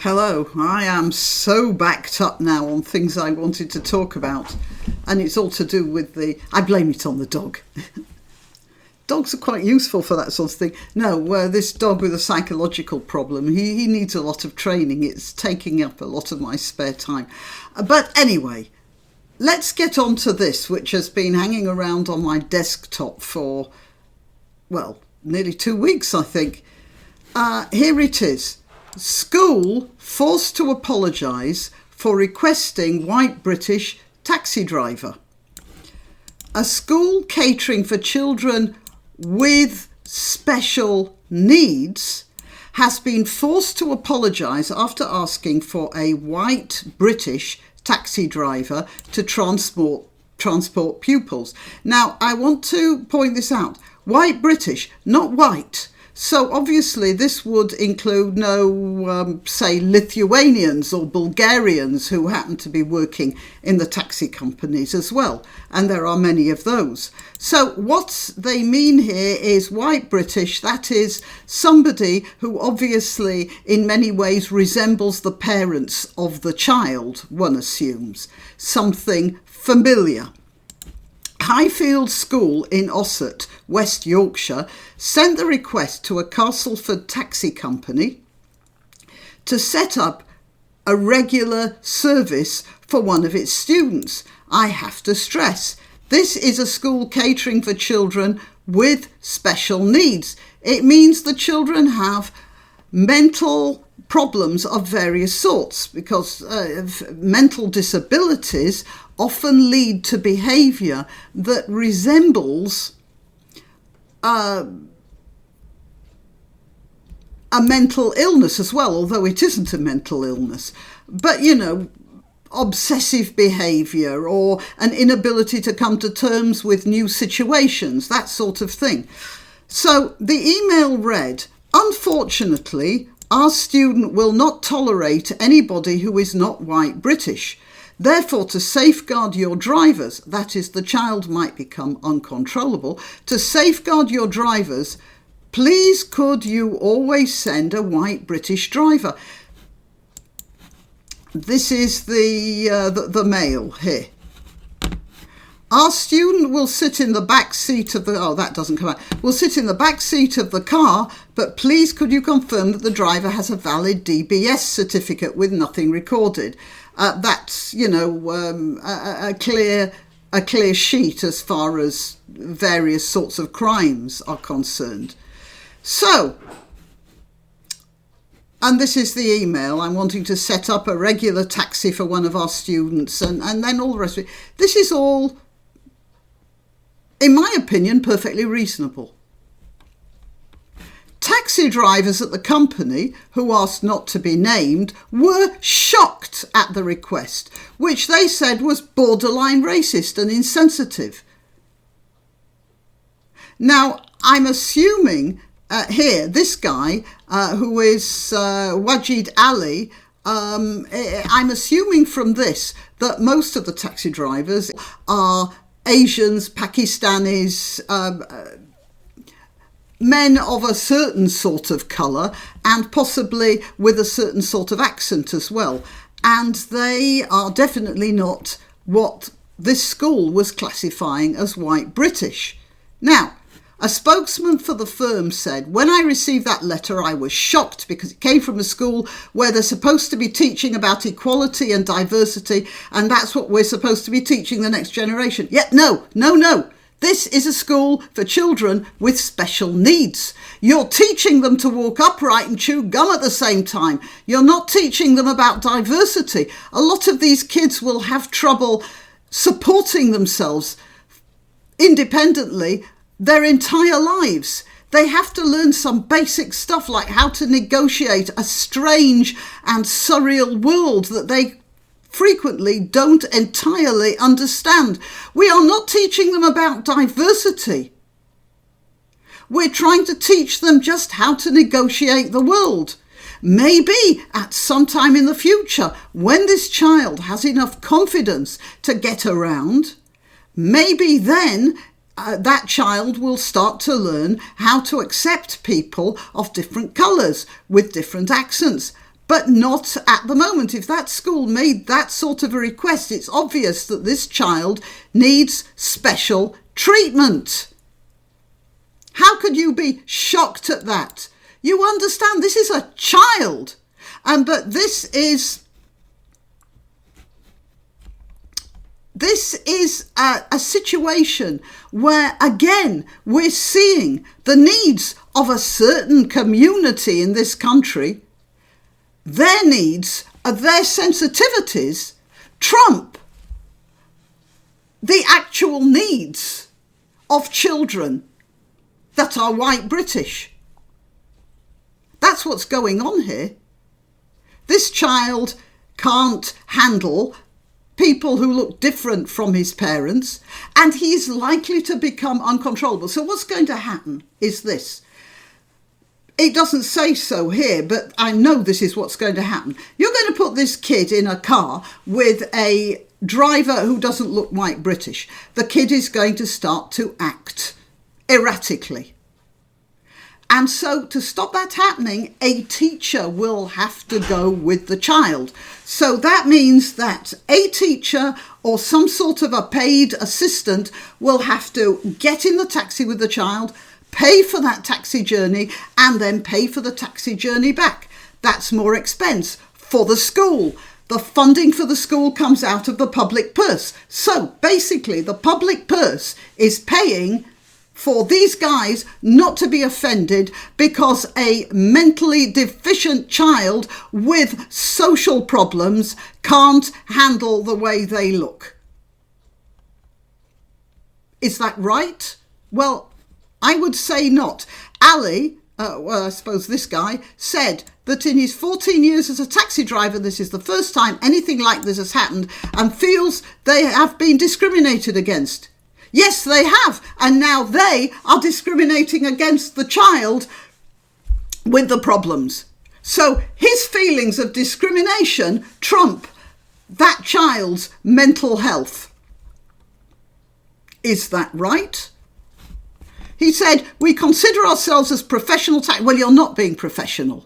Hello, I am so backed up now on things I wanted to talk about, and it's all to do with I blame it on the dog. Dogs are quite useful for that sort of thing. No, this dog with a psychological problem, he needs a lot of training. It's taking up a lot of my spare time. But anyway, let's get on to this, which has been hanging around on my desktop for, well, nearly 2 weeks, I think. Here it is. School forced to apologise for requesting white British taxi driver. A school catering for children with special needs has been forced to apologise after asking for a white British taxi driver to transport pupils. Now, I want to point this out. White British, not white. So obviously this would include say Lithuanians or Bulgarians who happen to be working in the taxi companies as well. And there are many of those. So what they mean here is white British, that is somebody who obviously in many ways resembles the parents of the child, one assumes. Something familiar. Highfield School in Ossett, West Yorkshire, sent the request to a Castleford taxi company to set up a regular service for one of its students. I have to stress, this is a school catering for children with special needs. It means the children have mental problems of various sorts because mental disabilities often lead to behaviour that resembles a mental illness as well, although it isn't a mental illness. But, obsessive behaviour or an inability to come to terms with new situations, that sort of thing. So the email read, "Unfortunately, our student will not tolerate anybody who is not white British. Therefore, to safeguard your drivers," that is, the child might become uncontrollable, "to safeguard your drivers, please could you always send a white British driver." This is the mail here. "Our student will sit in the back seat of will sit in the back seat of the car, but please could you confirm that the driver has a valid DBS certificate with nothing recorded." That's, a clear sheet as far as various sorts of crimes are concerned. So, and this is the email. "I'm wanting to set up a regular taxi for one of our students," and then all the rest of it. This is all, in my opinion, perfectly reasonable. Taxi drivers at the company, who asked not to be named, were shocked at the request, which they said was borderline racist and insensitive. Now, I'm assuming here, this guy, who is Wajid Ali, I'm assuming from this that most of the taxi drivers are Asians, Pakistanis, men of a certain sort of colour and possibly with a certain sort of accent as well. And they are definitely not what this school was classifying as white British. Now, a spokesman for the firm said, "When I received that letter, I was shocked because it came from a school where they're supposed to be teaching about equality and diversity, and that's what we're supposed to be teaching the next generation. Yet no. This is a school for children with special needs. You're teaching them to walk upright and chew gum at the same time. You're not teaching them about diversity. A lot of these kids will have trouble supporting themselves independently their entire lives. They have to learn some basic stuff like how to negotiate a strange and surreal world that they frequently don't entirely understand. We are not teaching them about diversity. We're trying to teach them just how to negotiate the world. Maybe at some time in the future, when this child has enough confidence to get around, maybe then that child will start to learn how to accept people of different colours with different accents. but not at the moment. If that school made that sort of a request, it's obvious that this child needs special treatment. How could you be shocked at that? You understand, this is a child. But this is a situation where, again, we're seeing the needs of a certain community in this country. Their needs, their sensitivities, trump the actual needs of children that are white British. That's what's going on here. This child can't handle people who look different from his parents, and he's likely to become uncontrollable. So what's going to happen is this. It doesn't say so here, but I know this is what's going to happen. You're going to put this kid in a car with a driver who doesn't look white British. The kid is going to start to act erratically. And so to stop that happening, a teacher will have to go with the child. So that means that a teacher or some sort of a paid assistant will have to get in the taxi with the child, pay for that taxi journey, and then pay for the taxi journey back. That's more expense for the school. The funding for the school comes out of the public purse. So basically, the public purse is paying for these guys not to be offended because a mentally deficient child with social problems can't handle the way they look. Is that right? Well, I would say not. Ali, I suppose this guy, said that in his 14 years as a taxi driver, this is the first time anything like this has happened, and feels they have been discriminated against. Yes, they have. And now they are discriminating against the child with the problems. So his feelings of discrimination trump that child's mental health. Is that right? He said, we consider ourselves as professional taxi. Well, you're not being professional.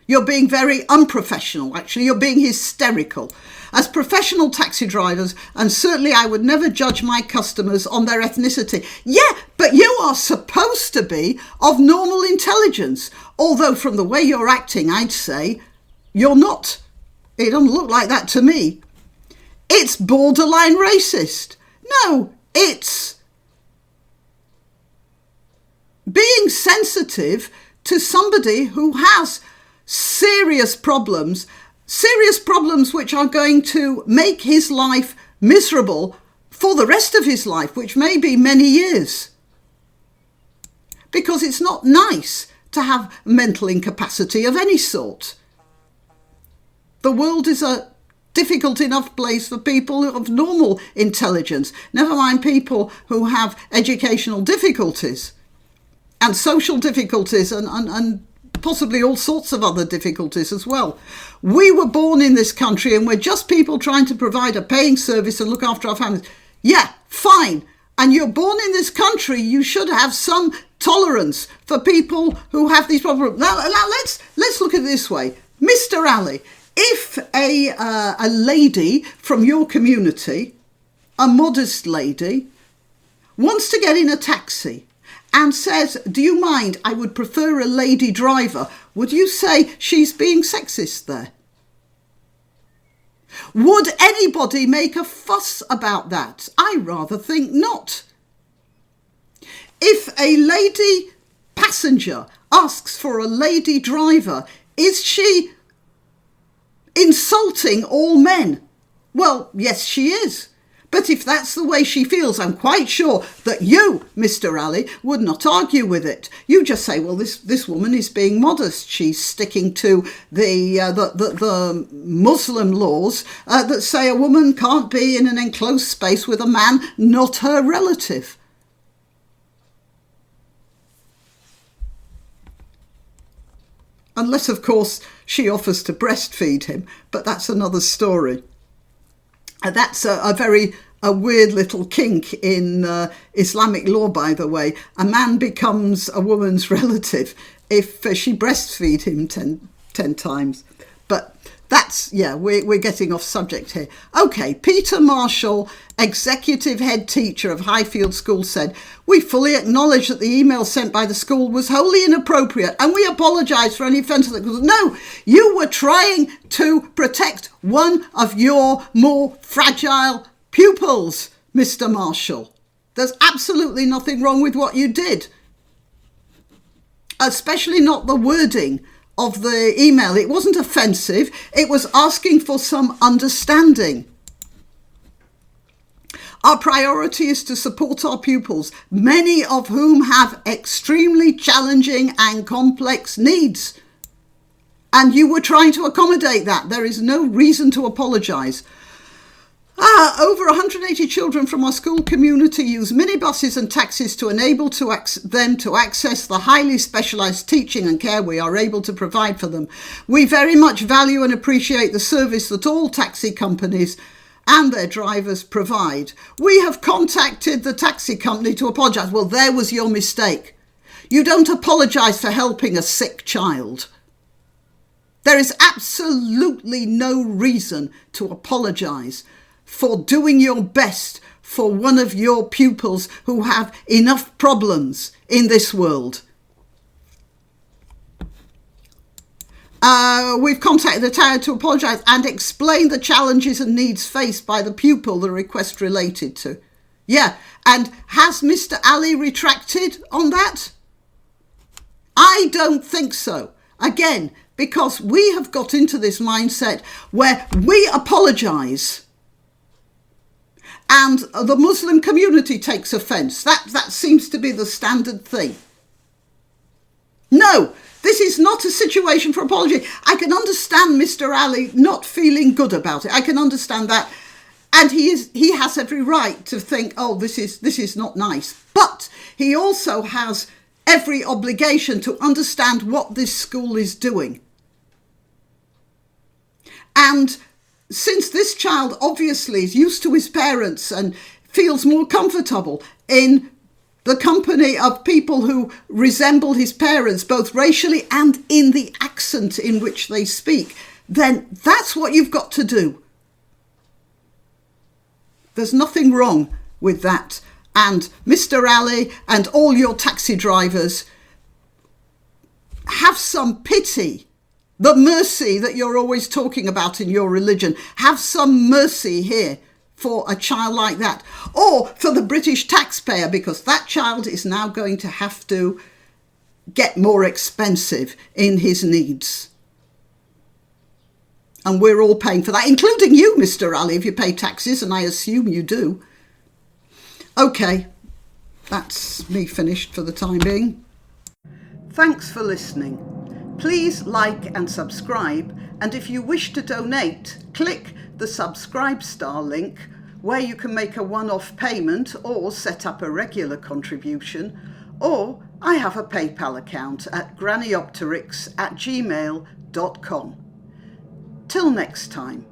You're being very unprofessional, actually. You're being hysterical. As professional taxi drivers, and certainly I would never judge my customers on their ethnicity. Yeah, but you are supposed to be of normal intelligence. Although from the way you're acting, I'd say you're not. It doesn't look like that to me. It's borderline racist. No, it's being sensitive to somebody who has serious problems which are going to make his life miserable for the rest of his life, which may be many years. Because it's not nice to have mental incapacity of any sort. The world is a difficult enough place for people of normal intelligence, never mind people who have educational difficulties and social difficulties and possibly all sorts of other difficulties as well. We were born in this country and we're just people trying to provide a paying service and look after our families. Yeah, fine. And you're born in this country, you should have some tolerance for people who have these problems. Now let's look at it this way. Mr. Ali, if a lady from your community, a modest lady, wants to get in a taxi and says, do you mind, I would prefer a lady driver, would you say she's being sexist there? Would anybody make a fuss about that? I rather think not. If a lady passenger asks for a lady driver, is she insulting all men? Well, yes, she is. But if that's the way she feels, I'm quite sure that you, Mr. Ali, would not argue with it. You just say, well, this woman is being modest. She's sticking to the Muslim laws that say a woman can't be in an enclosed space with a man not her relative. Unless, of course, she offers to breastfeed him, but that's another story. That's a weird little kink in Islamic law, by the way. A man becomes a woman's relative if she breastfeeds him 10 times. But that's, we're getting off subject here. Okay, Peter Marshall, executive head teacher of Highfield School, said, "We fully acknowledge that the email sent by the school was wholly inappropriate and we apologise for any offence that was." No, you were trying to protect one of your more fragile pupils, Mr. Marshall. There's absolutely nothing wrong with what you did. Especially not the wording of the email. It wasn't offensive. It was asking for some understanding. Our priority is to support our pupils, many of whom have extremely challenging and complex needs. And you were trying to accommodate that. There is no reason to apologise. Over 180 children from our school community use minibuses and taxis to enable them to access the highly specialised teaching and care we are able to provide for them. We very much value and appreciate the service that all taxi companies and their drivers provide. We have contacted the taxi company to apologise. Well, there was your mistake. You don't apologise for helping a sick child. There is absolutely no reason to apologise for doing your best for one of your pupils who have enough problems in this world. We've contacted the town to apologise and explain the challenges and needs faced by the pupil the request related to. Yeah, and has Mr. Ali retracted on that? I don't think so. Again, because we have got into this mindset where we apologise and the Muslim community takes offence. That seems to be the standard thing. No, this is not a situation for apology. I can understand Mr. Ali not feeling good about it. I can understand that. And he has every right to think, oh, this is not nice. But he also has every obligation to understand what this school is doing. And since this child obviously is used to his parents and feels more comfortable in the company of people who resemble his parents, both racially and in the accent in which they speak, then that's what you've got to do. There's nothing wrong with that. And Mr. Ali and all your taxi drivers, have some pity. The mercy that you're always talking about in your religion. Have some mercy here for a child like that. Or for the British taxpayer, because that child is now going to have to get more expensive in his needs. And we're all paying for that, including you, Mr. Ali, if you pay taxes, and I assume you do. Okay, that's me finished for the time being. Thanks for listening. Please like and subscribe, and if you wish to donate, click the subscribe star link where you can make a one-off payment or set up a regular contribution, or I have a PayPal account at grannyopteryx@gmail.com. Till next time.